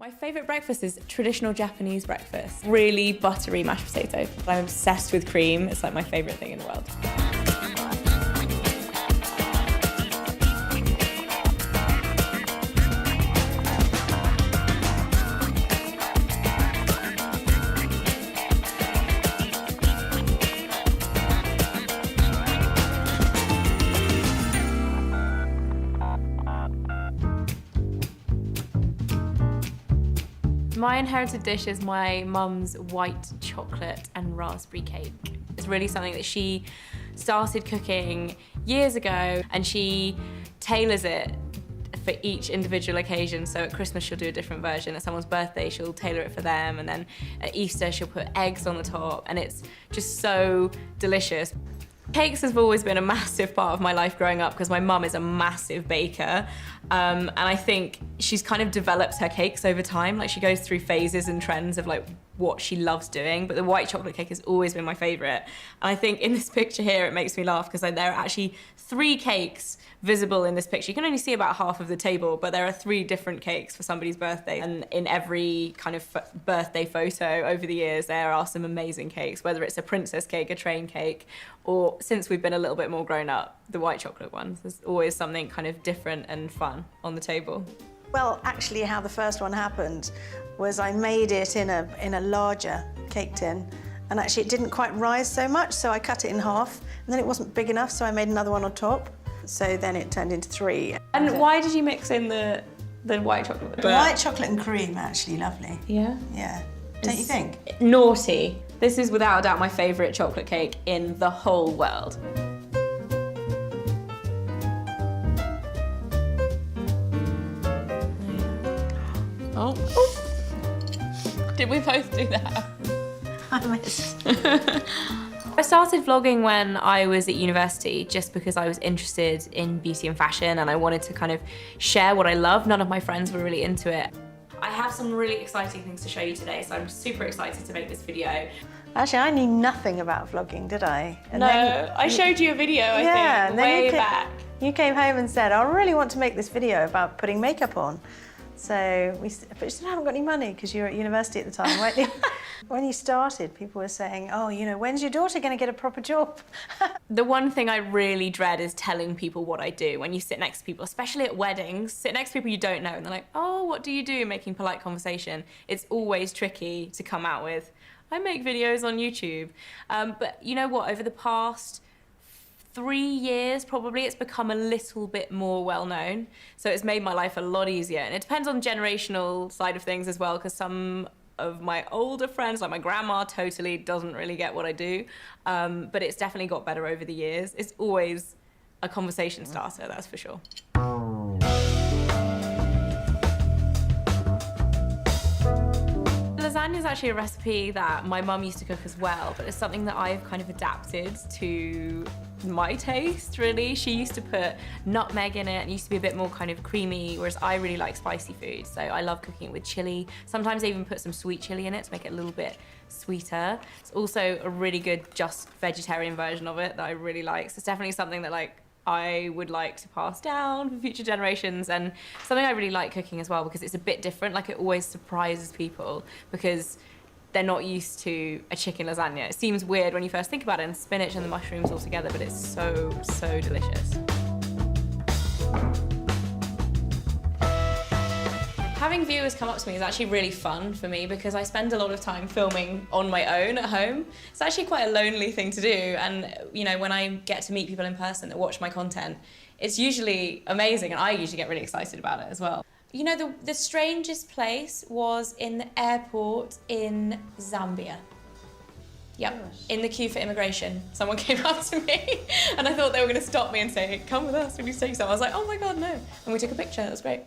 My favourite breakfast is traditional Japanese breakfast. Really buttery mashed potato. I'm obsessed with cream. It's like my favourite thing in the world. My inherited dish is my mum's white chocolate and raspberry cake. It's really something that she started cooking years ago, and she tailors it for each individual occasion. So at Christmas she'll do a different version, at someone's birthday she'll tailor it for them, and then at Easter she'll put eggs on the top, and it's just so delicious. Cakes have always been a massive part of my life growing up because my mum is a massive baker, and I think she's kind of developed her cakes over time. Like, she goes through phases and trends of like what she loves doing, but the white chocolate cake has always been my favourite. And I think in this picture here it makes me laugh because there are actually 3 cakes visible in this picture. You can only see about half of the table, but there are 3 different cakes for somebody's birthday. And in every kind of birthday photo over the years, there are some amazing cakes, whether it's a princess cake, a train cake, or since we've been a little bit more grown up, the white chocolate ones. There's always something kind of different and fun on the table. Well, actually how the first one happened was I made it in a larger cake tin, and actually it didn't quite rise so much, so I cut it in half, and then it wasn't big enough, so I made another one on top. So then it turned into 3. And why did you mix in the white chocolate? The white chocolate and cream are actually lovely. Yeah? Yeah. Don't you think? Naughty. This is without a doubt my favourite chocolate cake in the whole world. Oh. Did we both do that? I missed. I started vlogging when I was at university just because I was interested in beauty and fashion, and I wanted to kind of share what I love. None of my friends were really into it. I have some really exciting things to show you today, so I'm super excited to make this video. Actually, I knew nothing about vlogging, did I? And no, I showed you a video, I think, way back. You came home and said, I really want to make this video about putting makeup on. So but you still haven't got any money because you were at university at the time, weren't you? When you started, people were saying, oh, you know, when's your daughter going to get a proper job? The one thing I really dread is telling people what I do. When you sit next to people, especially at weddings, sit next to people you don't know, and they're like, oh, what do you do? Making polite conversation. It's always tricky to come out with, I make videos on YouTube. But you know what, over the past 3 years, probably, it's become a little bit more well-known. So it's made my life a lot easier. And it depends on the generational side of things as well, because some of my older friends, like my grandma, totally doesn't really get what I do. But it's definitely got better over the years. It's always a conversation starter, that's for sure. Lasagna is actually a recipe that my mum used to cook as well, but it's something that I've kind of adapted to my taste, really. She used to put nutmeg in it and used to be a bit more kind of creamy, whereas I really like spicy food, so I love cooking it with chili. Sometimes I even put some sweet chili in it to make it a little bit sweeter. It's also a really good just vegetarian version of it that I really like, so it's definitely something that like I would like to pass down for future generations, and something I really like cooking as well because it's a bit different. Like, it always surprises people because they're not used to a chicken lasagna. It seems weird when you first think about it, and spinach and the mushrooms all together, but it's so, so delicious. Having viewers come up to me is actually really fun for me because I spend a lot of time filming on my own at home. It's actually quite a lonely thing to do, and you know, when I get to meet people in person that watch my content, it's usually amazing, and I usually get really excited about it as well. You know, the strangest place was in the airport in Zambia. Yep, in the queue for immigration. Someone came up to me and I thought they were going to stop me and say, come with us, will you take some? I was like, oh my God, no. And we took a picture, it was great.